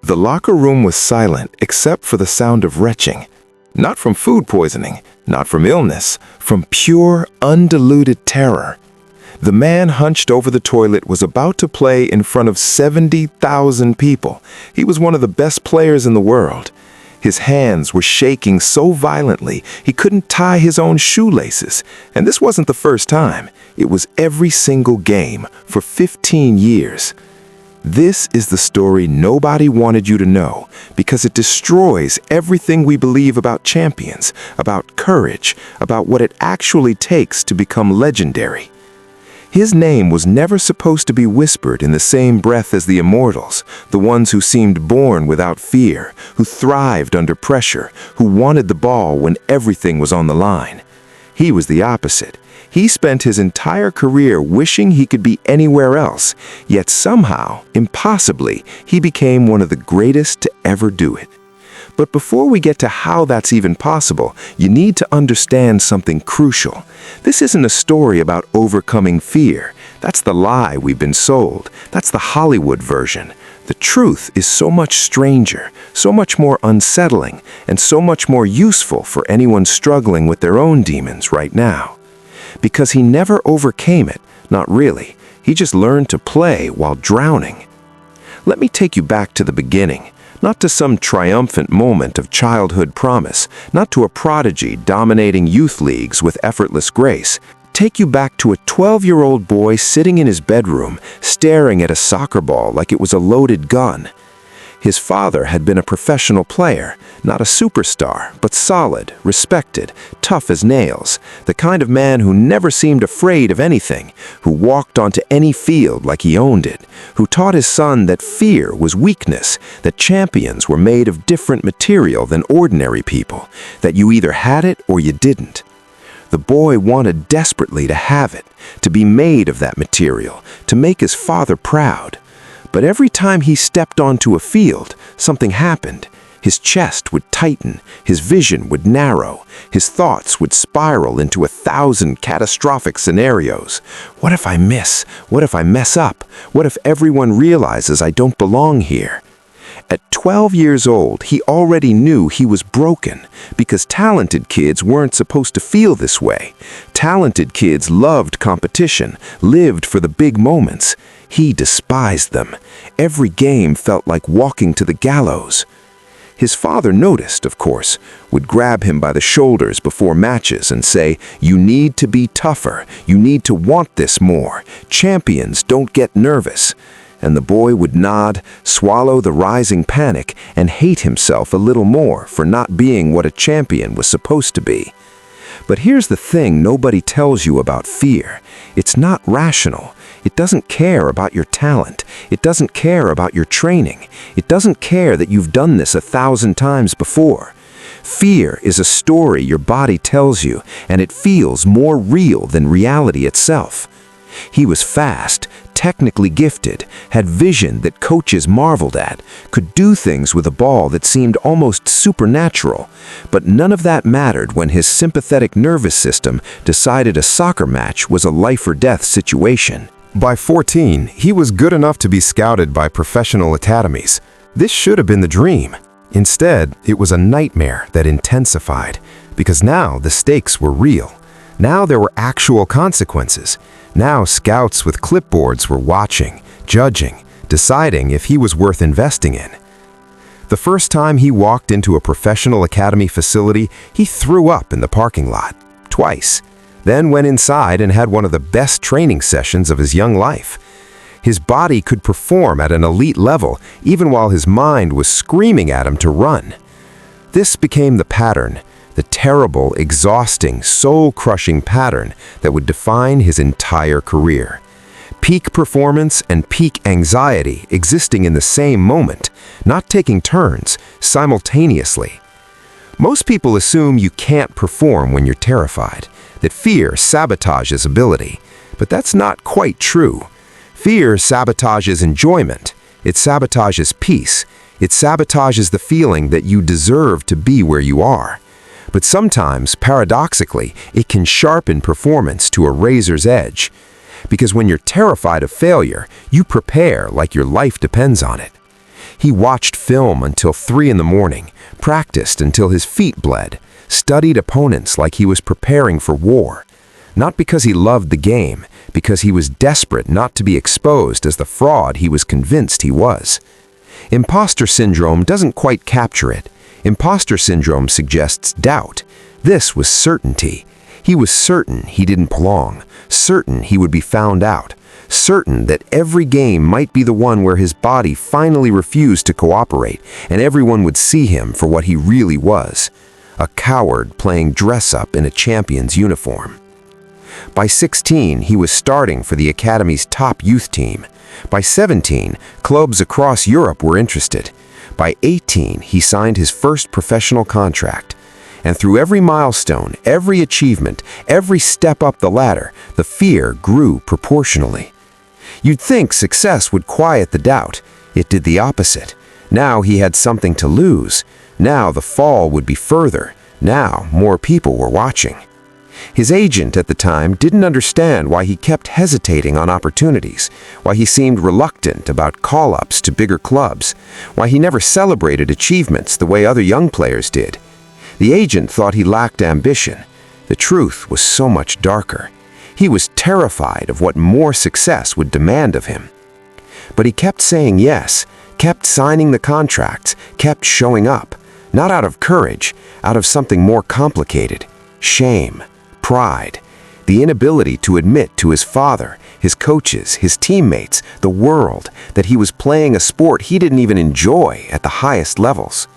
The locker room was silent except for the sound of retching. Not from food poisoning, not from illness, from pure, undiluted terror. The man hunched over the toilet was about to play in front of 70,000 people. He was one of the best players in the world. His hands were shaking so violently he couldn't tie his own shoelaces. And this wasn't the first time. It was every single game for 15 years. This is the story nobody wanted you to know because it destroys everything we believe about champions, about courage, about what it actually takes to become legendary. His name was never supposed to be whispered in the same breath as the immortals, the ones who seemed born without fear, who thrived under pressure, who wanted the ball when everything was on the line. He was the opposite. He spent his entire career wishing he could be anywhere else, yet somehow, impossibly, he became one of the greatest to ever do it. But before we get to how that's even possible, you need to understand something crucial. This isn't a story about overcoming fear. That's the lie we've been sold. That's the Hollywood version. The truth is so much stranger, so much more unsettling, and so much more useful for anyone struggling with their own demons right now. Because he never overcame it, not really. He just learned to play while drowning. Let me take you back to the beginning. Not to some triumphant moment of childhood promise, not to a prodigy dominating youth leagues with effortless grace. Take you back to a 12-year-old boy sitting in his bedroom, staring at a soccer ball like it was a loaded gun. His father had been a professional player, not a superstar, but solid, respected, tough as nails, the kind of man who never seemed afraid of anything, who walked onto any field like he owned it, who taught his son that fear was weakness, that champions were made of different material than ordinary people, that you either had it or you didn't. The boy wanted desperately to have it, to be made of that material, to make his father proud. But every time he stepped onto a field, something happened. His chest would tighten, his vision would narrow, his thoughts would spiral into 1,000 catastrophic scenarios. What if I miss? What if I mess up? What if everyone realizes I don't belong here? At 12 years old, he already knew he was broken because talented kids weren't supposed to feel this way. Talented kids loved competition, lived for the big moments. He despised them. Every game felt like walking to the gallows. His father noticed, of course, would grab him by the shoulders before matches and say, "You need to be tougher. You need to want this more. Champions don't get nervous." And the boy would nod, swallow the rising panic, and hate himself a little more for not being what a champion was supposed to be. But here's the thing nobody tells you about fear. It's not rational. It doesn't care about your talent. It doesn't care about your training. It doesn't care that you've done this 1,000 times before. Fear is a story your body tells you, and it feels more real than reality itself. He was fast, technically gifted, had vision that coaches marveled at, could do things with a ball that seemed almost supernatural. But none of that mattered when his sympathetic nervous system decided a soccer match was a life-or-death situation. By 14, he was good enough to be scouted by professional academies. This should have been the dream. Instead, it was a nightmare that intensified, because now the stakes were real. Now there were actual consequences. Now scouts with clipboards were watching, judging, deciding if he was worth investing in. The first time he walked into a professional academy facility, he threw up in the parking lot, twice. Then went inside and had one of the best training sessions of his young life. His body could perform at an elite level, even while his mind was screaming at him to run. This became the pattern, the terrible, exhausting, soul-crushing pattern that would define his entire career. Peak performance and peak anxiety existing in the same moment, not taking turns, simultaneously. Most people assume you can't perform when you're terrified, that fear sabotages ability, but that's not quite true. Fear sabotages enjoyment. It sabotages peace. It sabotages the feeling that you deserve to be where you are. But sometimes, paradoxically, it can sharpen performance to a razor's edge. Because when you're terrified of failure, you prepare like your life depends on it. He watched film until 3 in the morning, practiced until his feet bled, studied opponents like he was preparing for war. Not because he loved the game, because he was desperate not to be exposed as the fraud he was convinced he was. Imposter syndrome doesn't quite capture it. Imposter syndrome suggests doubt. This was certainty. He was certain he didn't belong, certain he would be found out, certain that every game might be the one where his body finally refused to cooperate and everyone would see him for what he really was, a coward playing dress-up in a champion's uniform. By 16, he was starting for the academy's top youth team. By 17, clubs across Europe were interested. By 18, he signed his first professional contract. And through every milestone, every achievement, every step up the ladder, the fear grew proportionally. You'd think success would quiet the doubt. It did the opposite. Now he had something to lose. Now the fall would be further. Now more people were watching. His agent at the time didn't understand why he kept hesitating on opportunities, why he seemed reluctant about call-ups to bigger clubs, why he never celebrated achievements the way other young players did. The agent thought he lacked ambition. The truth was so much darker. He was terrified of what more success would demand of him. But he kept saying yes, kept signing the contracts, kept showing up, not out of courage, out of something more complicated: shame, pride, the inability to admit to his father, his coaches, his teammates, the world, that he was playing a sport he didn't even enjoy at the highest levels.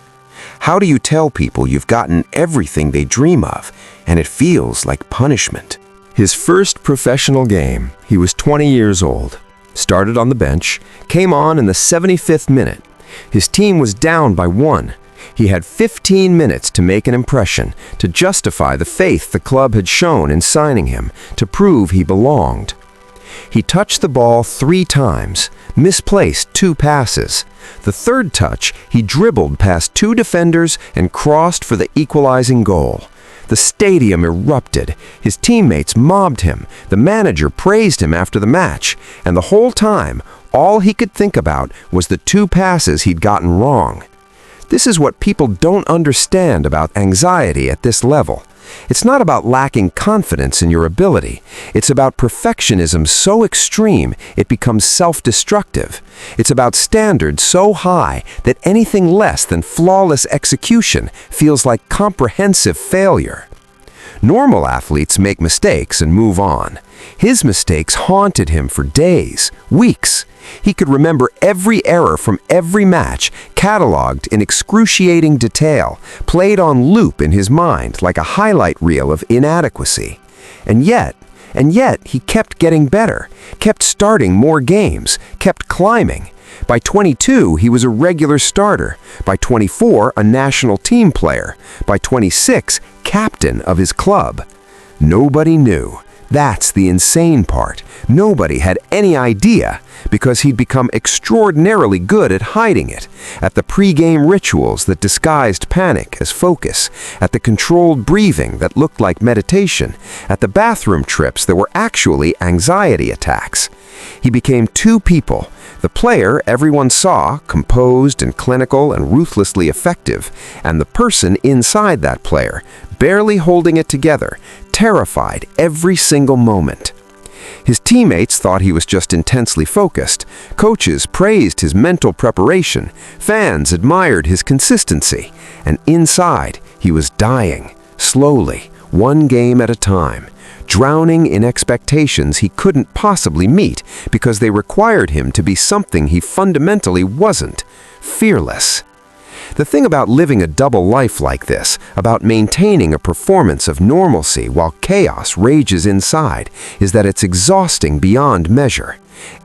How do you tell people you've gotten everything they dream of, and it feels like punishment? His first professional game, he was 20 years old. Started on the bench, came on in the 75th minute. His team was down by 1. He had 15 minutes to make an impression, to justify the faith the club had shown in signing him, to prove he belonged. He touched the ball 3 times, misplaced 2 passes. The third touch, he dribbled past 2 defenders and crossed for the equalizing goal. The stadium erupted. His teammates mobbed him. The manager praised him after the match. And the whole time, all he could think about was the 2 passes he'd gotten wrong. This is what people don't understand about anxiety at this level. It's not about lacking confidence in your ability. It's about perfectionism so extreme it becomes self-destructive. It's about standards so high that anything less than flawless execution feels like comprehensive failure. Normal athletes make mistakes and move on. His mistakes haunted him for days, weeks. He could remember every error from every match, cataloged in excruciating detail, played on loop in his mind like a highlight reel of inadequacy. And yet he kept getting better, kept starting more games, kept climbing. By 22, he was a regular starter. By 24, a national team player. By 26, captain of his club. Nobody knew. That's the insane part. Nobody had any idea, because he'd become extraordinarily good at hiding it, at the pre-game rituals that disguised panic as focus, at the controlled breathing that looked like meditation, at the bathroom trips that were actually anxiety attacks. He became 2 people: the player everyone saw, composed and clinical and ruthlessly effective, and the person inside that player, barely holding it together, terrified every single moment. His teammates thought he was just intensely focused. Coaches praised his mental preparation. Fans admired his consistency. And inside, he was dying, slowly, 1 game at a time, drowning in expectations he couldn't possibly meet because they required him to be something he fundamentally wasn't: fearless. The thing about living a double life like this, about maintaining a performance of normalcy while chaos rages inside, is that it's exhausting beyond measure.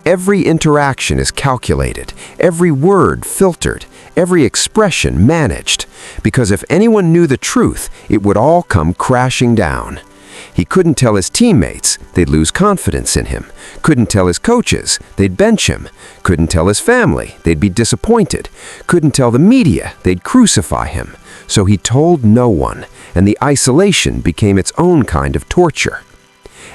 Every interaction is calculated, every word filtered, every expression managed, because if anyone knew the truth, it would all come crashing down. He couldn't tell his teammates, they'd lose confidence in him. Couldn't tell his coaches, they'd bench him. Couldn't tell his family, they'd be disappointed. Couldn't tell the media, they'd crucify him. So he told no one, and the isolation became its own kind of torture.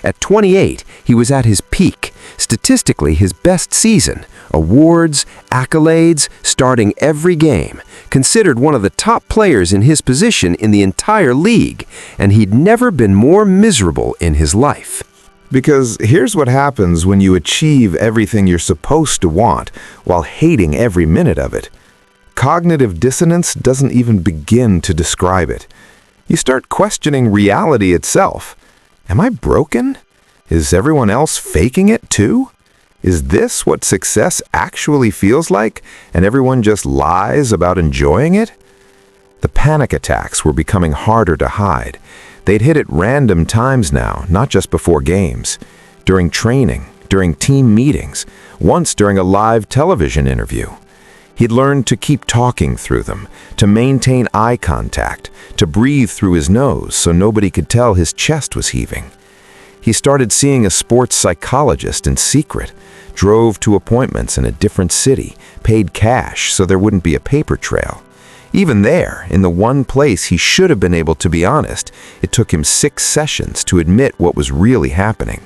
At 28, he was at his peak, statistically his best season. Awards, accolades, starting every game. Considered one of the top players in his position in the entire league, and he'd never been more miserable in his life. Because here's what happens when you achieve everything you're supposed to want while hating every minute of it. Cognitive dissonance doesn't even begin to describe it. You start questioning reality itself. Am I broken? Is everyone else faking it too? Is this what success actually feels like, and everyone just lies about enjoying it? The panic attacks were becoming harder to hide. They'd hit at random times now, not just before games. During training, during team meetings, once during a live television interview. He'd learned to keep talking through them, to maintain eye contact, to breathe through his nose so nobody could tell his chest was heaving. He started seeing a sports psychologist in secret, drove to appointments in a different city, paid cash so there wouldn't be a paper trail. Even there, in the one place he should have been able to be honest, it took him 6 sessions to admit what was really happening.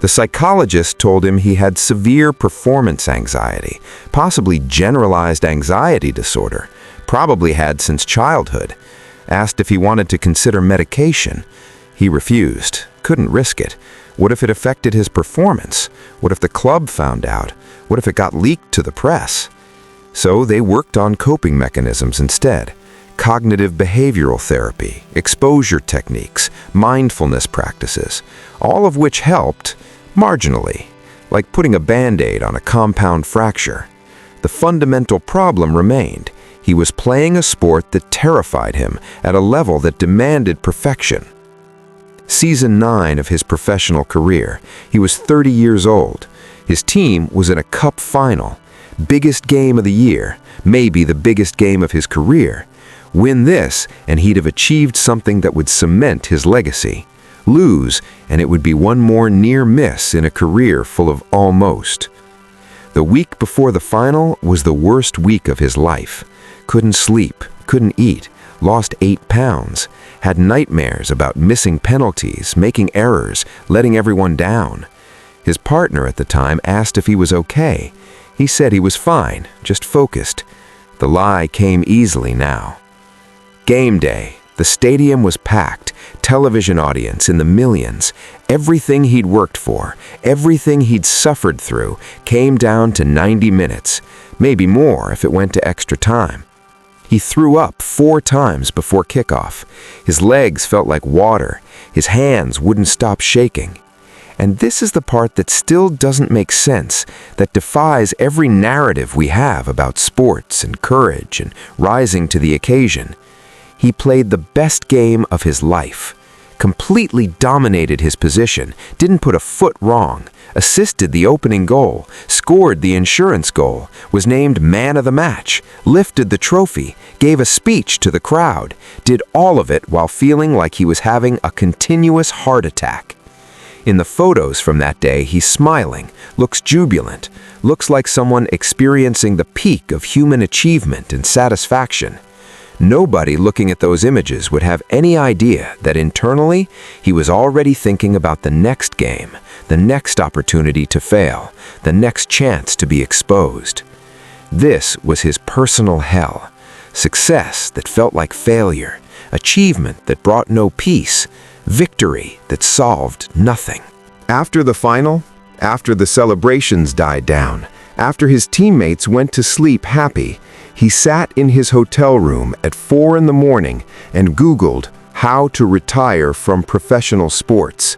The psychologist told him he had severe performance anxiety, possibly generalized anxiety disorder, probably had since childhood. Asked if he wanted to consider medication. He refused, couldn't risk it. What if it affected his performance? What if the club found out? What if it got leaked to the press? So they worked on coping mechanisms instead. Cognitive behavioral therapy, exposure techniques, mindfulness practices, all of which helped marginally, like putting a band-aid on a compound fracture. The fundamental problem remained. He was playing a sport that terrified him at a level that demanded perfection. Season 9 of his professional career, he was 30 years old. His team was in a cup final. Biggest game of the year, maybe the biggest game of his career. Win this, and he'd have achieved something that would cement his legacy. Lose, and it would be one more near miss in a career full of almost. The week before the final was the worst week of his life. Couldn't sleep, couldn't eat, lost 8 pounds, had nightmares about missing penalties, making errors, letting everyone down. His partner at the time asked if he was okay. He said he was fine, just focused. The lie came easily now. Game day. The stadium was packed, television audience in the millions. Everything he'd worked for, everything he'd suffered through, came down to 90 minutes, maybe more if it went to extra time. He threw up 4 times before kickoff. His legs felt like water. His hands wouldn't stop shaking. And this is the part that still doesn't make sense, that defies every narrative we have about sports and courage and rising to the occasion. He played the best game of his life, completely dominated his position, didn't put a foot wrong, assisted the opening goal, scored the insurance goal, was named man of the match, lifted the trophy, gave a speech to the crowd, did all of it while feeling like he was having a continuous heart attack. In the photos from that day, he's smiling, looks jubilant, looks like someone experiencing the peak of human achievement and satisfaction. Nobody looking at those images would have any idea that internally he was already thinking about the next game, the next opportunity to fail, the next chance to be exposed. This was his personal hell. Success that felt like failure, achievement that brought no peace, victory that solved nothing. After the final, after the celebrations died down, after his teammates went to sleep happy, he sat in his hotel room at 4 in the morning and Googled how to retire from professional sports.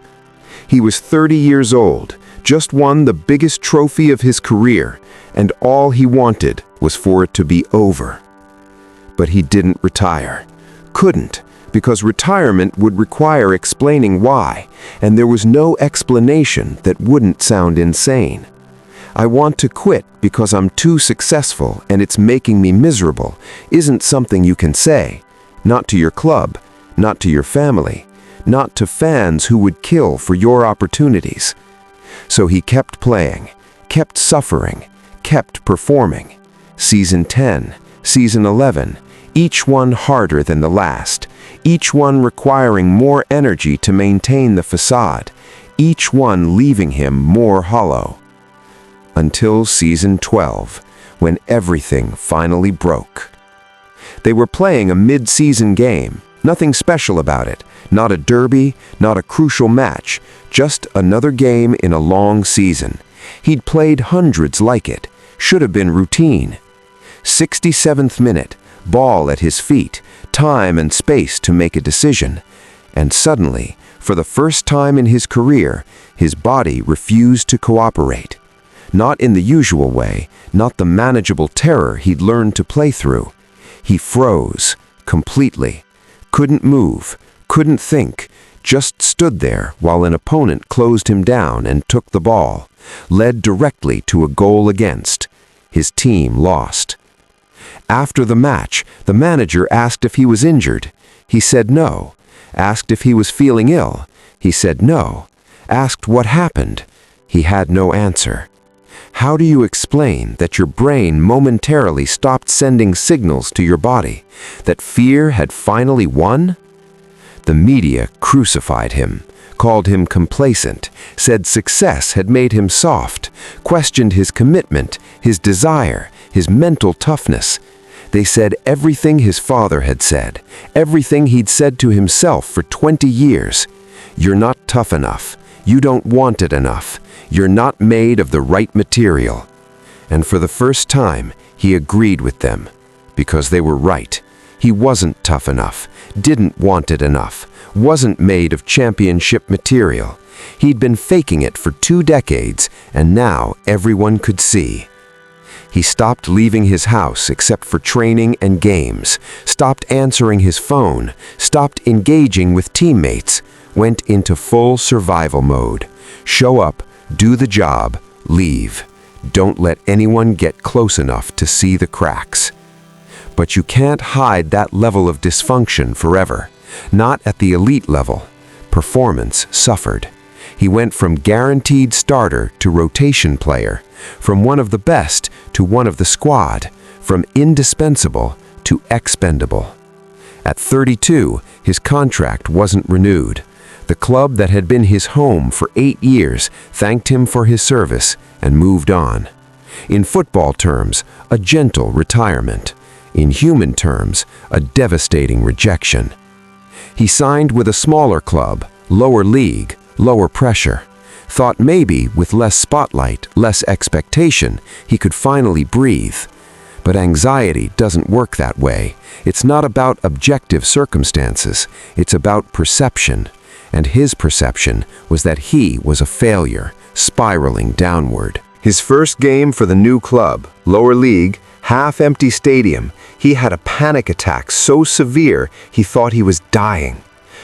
He was 30 years old, just won the biggest trophy of his career, and all he wanted was for it to be over. But he didn't retire. Couldn't, because retirement would require explaining why, and there was no explanation that wouldn't sound insane. I want to quit because I'm too successful and it's making me miserable isn't something you can say. Not to your club, not to your family, not to fans who would kill for your opportunities. So he kept playing, kept suffering, kept performing. Season 10, Season 11, each one harder than the last, each one requiring more energy to maintain the facade, each one leaving him more hollow. Until season 12, when everything finally broke. They were playing a mid-season game, nothing special about it, not a derby, not a crucial match, just another game in a long season. He'd played hundreds like it, should have been routine. 67th minute, ball at his feet, time and space to make a decision. And suddenly, for the first time in his career, his body refused to cooperate. Not in the usual way, not the manageable terror he'd learned to play through. He froze, completely. Couldn't move, couldn't think, just stood there while an opponent closed him down and took the ball, led directly to a goal against. His team lost. After the match, the manager asked if he was injured. He said no. Asked if he was feeling ill. He said no. Asked what happened. He had no answer. How do you explain that your brain momentarily stopped sending signals to your body, that fear had finally won? The media crucified him, called him complacent, said success had made him soft, questioned his commitment, his desire, his mental toughness. They said everything his father had said, everything he'd said to himself for 20 years. You're not tough enough. You don't want it enough. You're not made of the right material. And for the first time, he agreed with them, because they were right. He wasn't tough enough, didn't want it enough, wasn't made of championship material. He'd been faking it for 2 decades, and now everyone could see. He stopped leaving his house except for training and games, stopped answering his phone, stopped engaging with teammates, went into full survival mode. Show up, do the job, leave. Don't let anyone get close enough to see the cracks. But you can't hide that level of dysfunction forever. Not at the elite level. Performance suffered. He went from guaranteed starter to rotation player, from one of the best to one of the squad, from indispensable to expendable. At 32, his contract wasn't renewed. The club that had been his home for 8 years thanked him for his service and moved on. In football terms, a gentle retirement. In human terms, a devastating rejection. He signed with a smaller club, lower league, lower pressure. Thought maybe with less spotlight, less expectation, he could finally breathe. But anxiety doesn't work that way. It's not about objective circumstances. It's about perception. And his perception was that he was a failure, spiraling downward. His first game for the new club, lower league, half-empty stadium, he had a panic attack so severe he thought he was dying.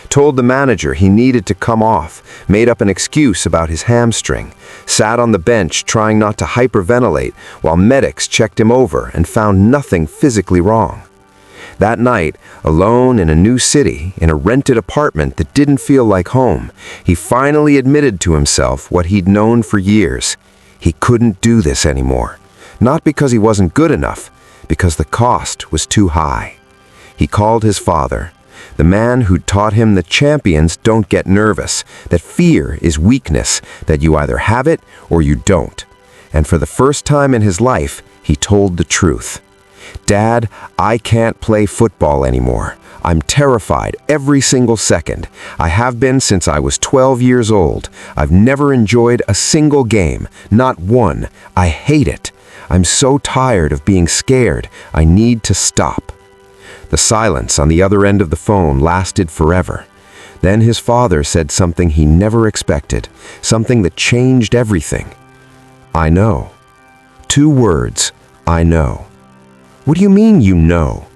Told the manager he needed to come off, made up an excuse about his hamstring, sat on the bench trying not to hyperventilate while medics checked him over and found nothing physically wrong. That night, alone in a new city, in a rented apartment that didn't feel like home, he finally admitted to himself what he'd known for years. He couldn't do this anymore. Not because he wasn't good enough, because the cost was too high. He called his father, the man who'd taught him that champions don't get nervous, that fear is weakness, that you either have it or you don't. And for the first time in his life, he told the truth. Dad, I can't play football anymore. I'm terrified every single second. I have been since I was 12 years old. I've never enjoyed a single game, not one. I hate it. I'm so tired of being scared. I need to stop. The silence on the other end of the phone lasted forever. Then his father said something he never expected, something that changed everything. I know. 2 words, I know. What do you mean you know?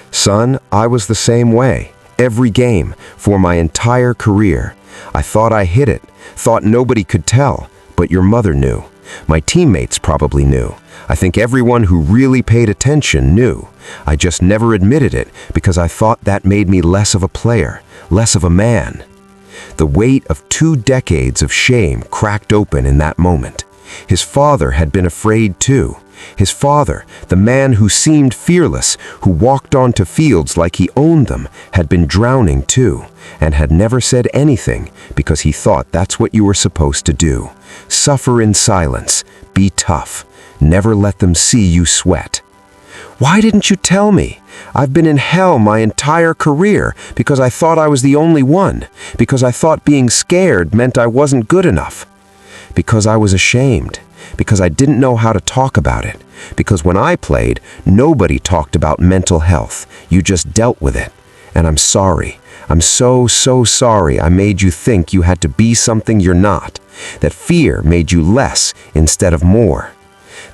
Son, I was the same way. Every game, for my entire career. I thought I hit it, thought nobody could tell, but your mother knew. My teammates probably knew. I think everyone who really paid attention knew. I just never admitted it because I thought that made me less of a player, less of a man. The weight of 2 decades of shame cracked open in that moment. His father had been afraid too. His father, the man who seemed fearless, who walked onto fields like he owned them, had been drowning too, and had never said anything because he thought that's what you were supposed to do. Suffer in silence, be tough, never let them see you sweat. Why didn't you tell me? I've been in hell my entire career because I thought I was the only one, because I thought being scared meant I wasn't good enough, because I was ashamed, because I didn't know how to talk about it, because when I played, nobody talked about mental health. You just dealt with it. And I'm sorry. I'm so sorry I made you think you had to be something you're not, that fear made you less instead of more.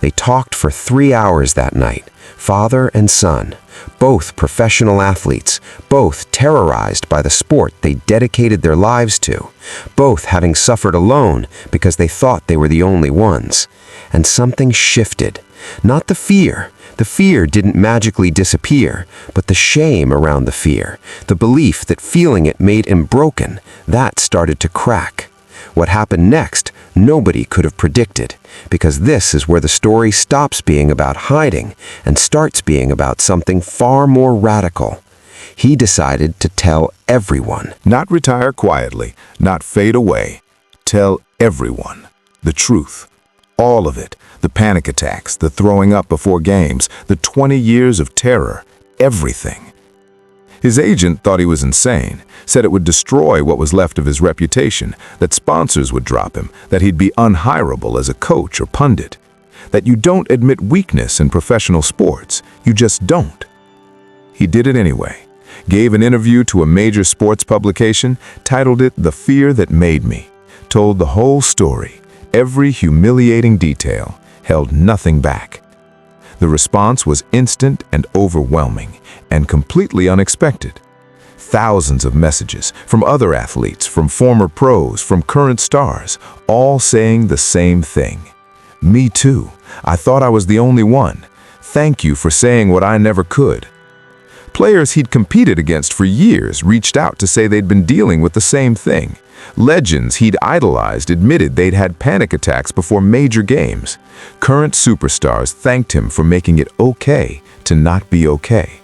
They talked for 3 hours that night, father and son, both professional athletes, both terrorized by the sport they dedicated their lives to, both having suffered alone because they thought they were the only ones. And something shifted. Not the fear. The fear didn't magically disappear, but the shame around the fear, the belief that feeling it made him broken, that started to crack. What happened next, nobody could have predicted, because this is where the story stops being about hiding and starts being about something far more radical. He decided to tell everyone. Not retire quietly, not fade away. Tell everyone the truth. All of it. The panic attacks, the throwing up before games, the 20 years of terror, everything. His agent thought he was insane, said it would destroy what was left of his reputation, that sponsors would drop him, that he'd be unhireable as a coach or pundit, that you don't admit weakness in professional sports, you just don't. He did it anyway, gave an interview to a major sports publication, titled it "The Fear That Made Me," told the whole story, every humiliating detail, held nothing back. The response was instant and overwhelming, and completely unexpected. Thousands of messages from other athletes, from former pros, from current stars, all saying the same thing. Me too. I thought I was the only one. Thank you for saying what I never could. Players he'd competed against for years reached out to say they'd been dealing with the same thing. Legends he'd idolized admitted they'd had panic attacks before major games. Current superstars thanked him for making it okay to not be okay.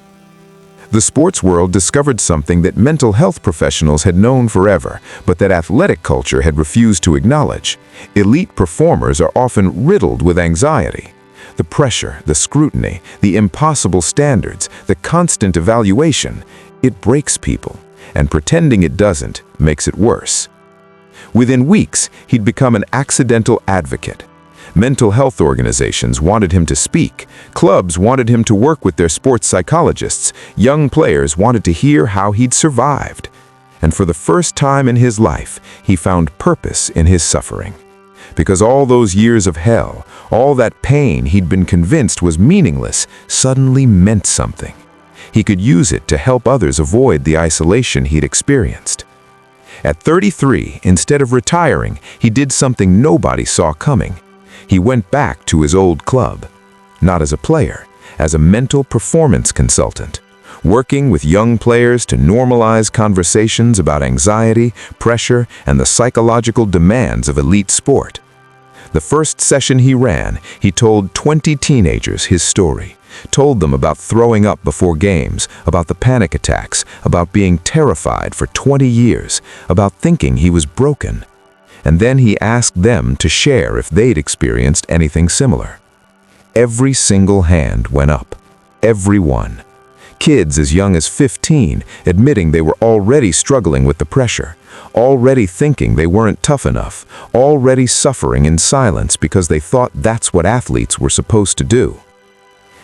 The sports world discovered something that mental health professionals had known forever, but that athletic culture had refused to acknowledge. Elite performers are often riddled with anxiety. The pressure, the scrutiny, the impossible standards, the constant evaluation, it breaks people, and pretending it doesn't makes it worse. Within weeks, he'd become an accidental advocate. Mental health organizations wanted him to speak. Clubs wanted him to work with their sports psychologists. Young players wanted to hear how he'd survived. And for the first time in his life, he found purpose in his suffering. Because all those years of hell, all that pain he'd been convinced was meaningless, suddenly meant something. He could use it to help others avoid the isolation he'd experienced. At 33, instead of retiring, he did something nobody saw coming. He went back to his old club, not as a player, as a mental performance consultant, working with young players to normalize conversations about anxiety, pressure, and the psychological demands of elite sport. The first session he ran, he told 20 teenagers his story, told them about throwing up before games, about the panic attacks, about being terrified for 20 years, about thinking he was broken. And then he asked them to share if they'd experienced anything similar. Every single hand went up. Every one. Kids as young as 15 admitting they were already struggling with the pressure, already thinking they weren't tough enough, already suffering in silence because they thought that's what athletes were supposed to do.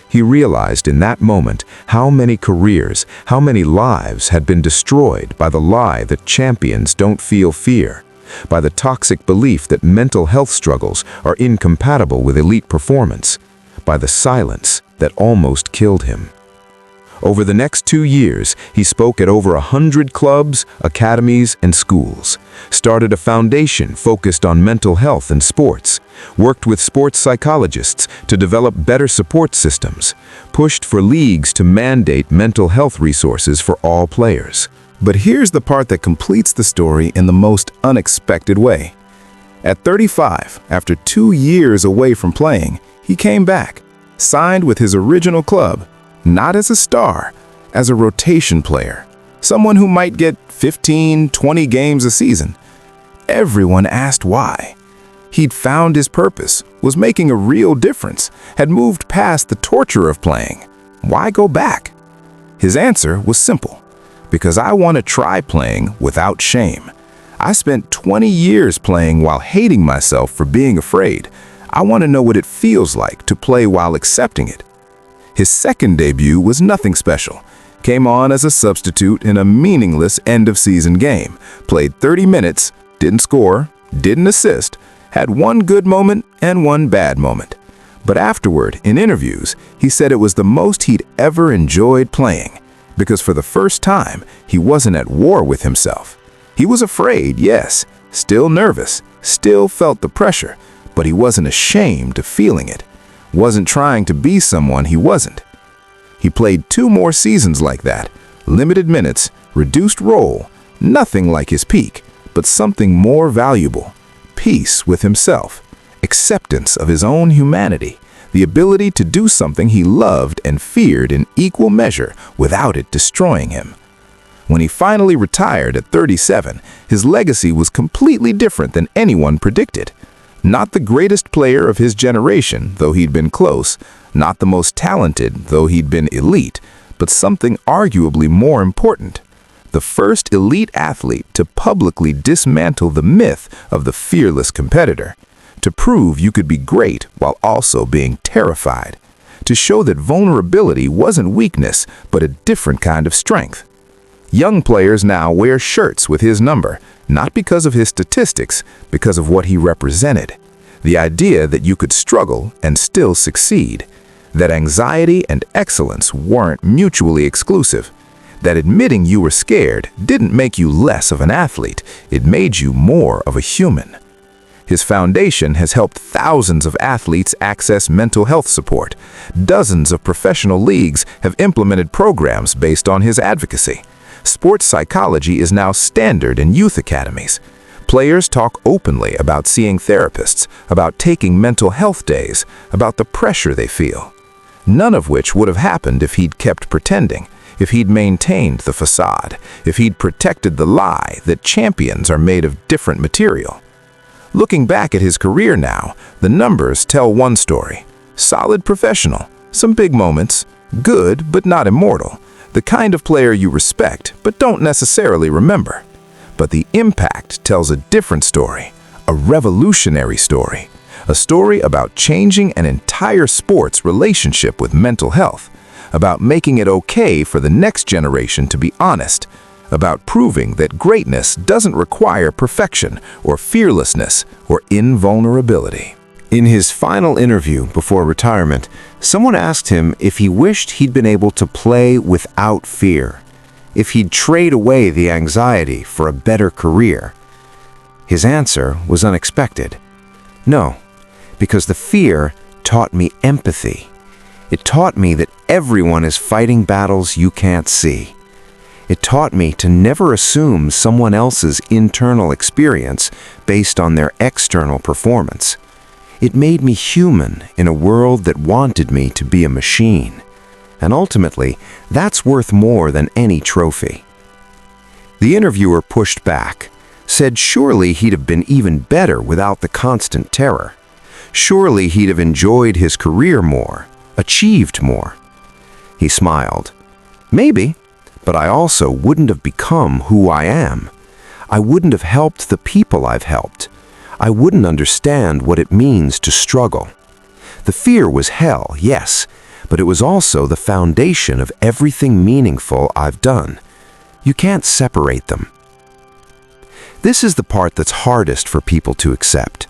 He realized in that moment how many careers, how many lives had been destroyed by the lie that champions don't feel fear, by the toxic belief that mental health struggles are incompatible with elite performance, by the silence that almost killed him. Over the next 2 years, he spoke at over 100 clubs, academies, and schools, started a foundation focused on mental health and sports, worked with sports psychologists to develop better support systems, pushed for leagues to mandate mental health resources for all players. But here's the part that completes the story in the most unexpected way. At 35, after 2 years away from playing, he came back, signed with his original club, not as a star, as a rotation player, someone who might get 15, 20 games a season. Everyone asked why. He'd found his purpose, was making a real difference, had moved past the torture of playing. Why go back? His answer was simple. Because I want to try playing without shame. I spent 20 years playing while hating myself for being afraid. I want to know what it feels like to play while accepting it. His second debut was nothing special. Came on as a substitute in a meaningless end-of-season game. Played 30 minutes, didn't score, didn't assist, had one good moment and one bad moment. But afterward, in interviews, he said it was the most he'd ever enjoyed playing, because for the first time, he wasn't at war with himself. He was afraid, yes, still nervous, still felt the pressure, but he wasn't ashamed of feeling it, wasn't trying to be someone he wasn't. He played 2 more seasons like that, limited minutes, reduced role, nothing like his peak, but something more valuable. Peace with himself, acceptance of his own humanity, the ability to do something he loved and feared in equal measure without it destroying him. When he finally retired at 37, his legacy was completely different than anyone predicted. Not the greatest player of his generation, though he'd been close, not the most talented, though he'd been elite, but something arguably more important. The first elite athlete to publicly dismantle the myth of the fearless competitor, to prove you could be great while also being terrified, to show that vulnerability wasn't weakness, but a different kind of strength. Young players now wear shirts with his number, not because of his statistics, because of what he represented. The idea that you could struggle and still succeed, that anxiety and excellence weren't mutually exclusive, that admitting you were scared didn't make you less of an athlete, it made you more of a human. His foundation has helped thousands of athletes access mental health support. Dozens of professional leagues have implemented programs based on his advocacy. Sports psychology is now standard in youth academies. Players talk openly about seeing therapists, about taking mental health days, about the pressure they feel. None of which would have happened if he'd kept pretending, if he'd maintained the facade, if he'd protected the lie that champions are made of different material. Looking back at his career now, the numbers tell one story. Solid professional, some big moments, good but not immortal, the kind of player you respect but don't necessarily remember. But the impact tells a different story, a revolutionary story, a story about changing an entire sport's relationship with mental health, about making it okay for the next generation to be honest, about proving that greatness doesn't require perfection or fearlessness or invulnerability. In his final interview before retirement, someone asked him if he wished he'd been able to play without fear, if he'd trade away the anxiety for a better career. His answer was unexpected. No, because the fear taught me empathy. It taught me that everyone is fighting battles you can't see. It taught me to never assume someone else's internal experience based on their external performance. It made me human in a world that wanted me to be a machine. And ultimately, that's worth more than any trophy. The interviewer pushed back, said surely he'd have been even better without the constant terror. Surely he'd have enjoyed his career more, achieved more. He smiled. Maybe, but I also wouldn't have become who I am. I wouldn't have helped the people I've helped. I wouldn't understand what it means to struggle. The fear was hell, yes, but it was also the foundation of everything meaningful I've done. You can't separate them. This is the part that's hardest for people to accept,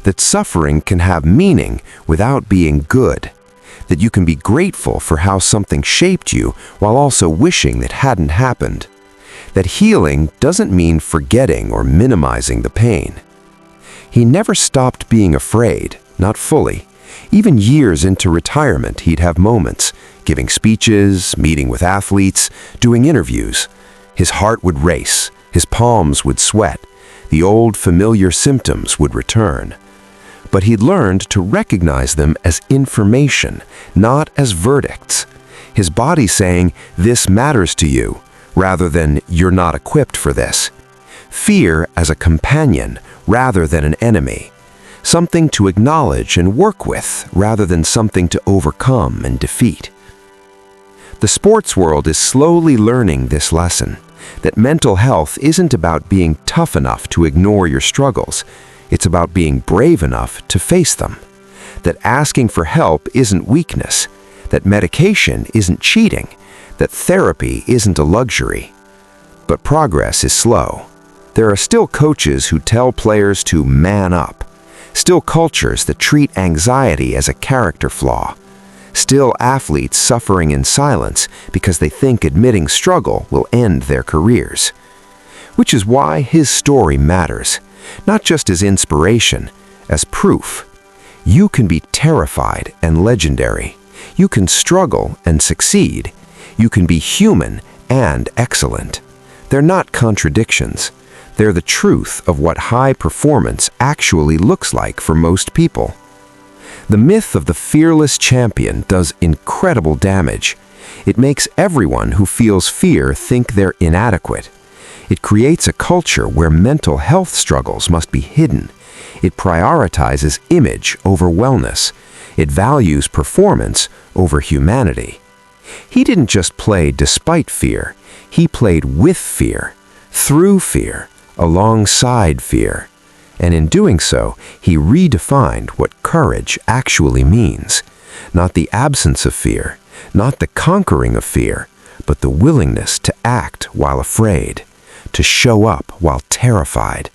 that suffering can have meaning without being good, that you can be grateful for how something shaped you while also wishing it hadn't happened, that healing doesn't mean forgetting or minimizing the pain. He never stopped being afraid, not fully. Even years into retirement, he'd have moments, giving speeches, meeting with athletes, doing interviews. His heart would race, his palms would sweat. The old familiar symptoms would return. But he'd learned to recognize them as information, not as verdicts. His body saying, "This matters to you," rather than "You're not equipped for this." Fear as a companion rather than an enemy. Something to acknowledge and work with rather than something to overcome and defeat. The sports world is slowly learning this lesson, that mental health isn't about being tough enough to ignore your struggles. It's about being brave enough to face them. That asking for help isn't weakness. That medication isn't cheating. That therapy isn't a luxury. But progress is slow. There are still coaches who tell players to man up. Still cultures that treat anxiety as a character flaw. Still athletes suffering in silence because they think admitting struggle will end their careers. Which is why his story matters. Not just as inspiration, as proof. You can be terrified and legendary. You can struggle and succeed. You can be human and excellent. They're not contradictions. They're the truth of what high performance actually looks like for most people. The myth of the fearless champion does incredible damage. It makes everyone who feels fear think they're inadequate. It creates a culture where mental health struggles must be hidden. It prioritizes image over wellness. It values performance over humanity. He didn't just play despite fear. He played with fear, through fear, alongside fear. And in doing so, he redefined what courage actually means. Not the absence of fear, not the conquering of fear, but the willingness to act while afraid. To show up while terrified,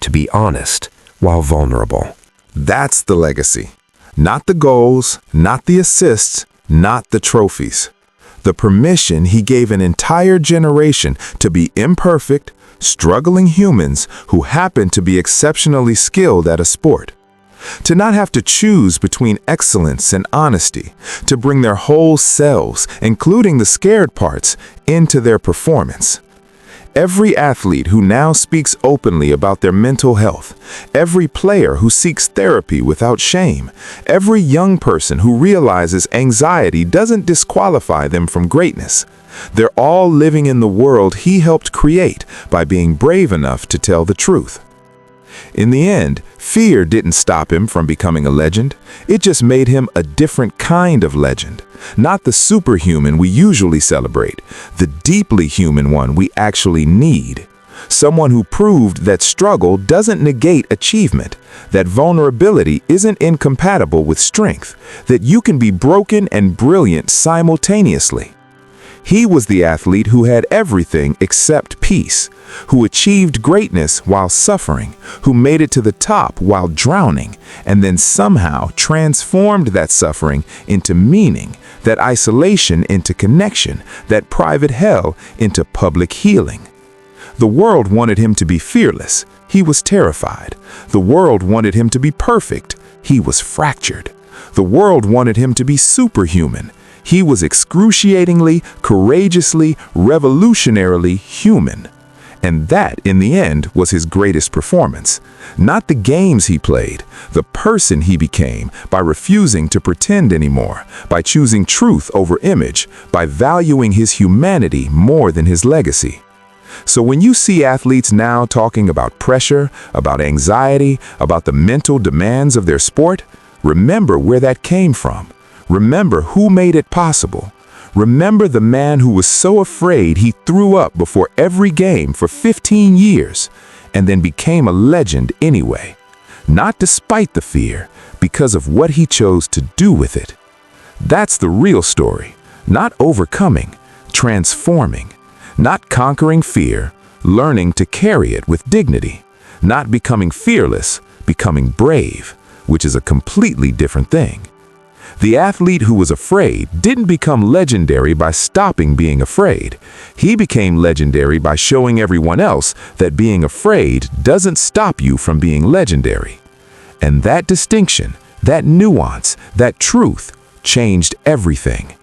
to be honest while vulnerable. That's the legacy. Not the goals, not the assists, not the trophies. The permission he gave an entire generation to be imperfect, struggling humans who happen to be exceptionally skilled at a sport. To not have to choose between excellence and honesty, to bring their whole selves, including the scared parts, into their performance. Every athlete who now speaks openly about their mental health, every player who seeks therapy without shame, every young person who realizes anxiety doesn't disqualify them from greatness, they're all living in the world he helped create by being brave enough to tell the truth. In the end, fear didn't stop him from becoming a legend. It just made him a different kind of legend. Not the superhuman we usually celebrate, the deeply human one we actually need. Someone who proved that struggle doesn't negate achievement, that vulnerability isn't incompatible with strength, that you can be broken and brilliant simultaneously. He was the athlete who had everything except peace, who achieved greatness while suffering, who made it to the top while drowning, and then somehow transformed that suffering into meaning, that isolation into connection, that private hell into public healing. The world wanted him to be fearless. He was terrified. The world wanted him to be perfect. He was fractured. The world wanted him to be superhuman. He was excruciatingly, courageously, revolutionarily human. And that, in the end, was his greatest performance. Not the games he played, the person he became by refusing to pretend anymore, by choosing truth over image, by valuing his humanity more than his legacy. So when you see athletes now talking about pressure, about anxiety, about the mental demands of their sport, remember where that came from. Remember who made it possible. Remember the man who was so afraid he threw up before every game for 15 years and then became a legend anyway. Not despite the fear, because of what he chose to do with it. That's the real story. Not overcoming, transforming. Not conquering fear, learning to carry it with dignity. Not becoming fearless, becoming brave, which is a completely different thing. The athlete who was afraid didn't become legendary by stopping being afraid. He became legendary by showing everyone else that being afraid doesn't stop you from being legendary. And that distinction, that nuance, that truth changed everything.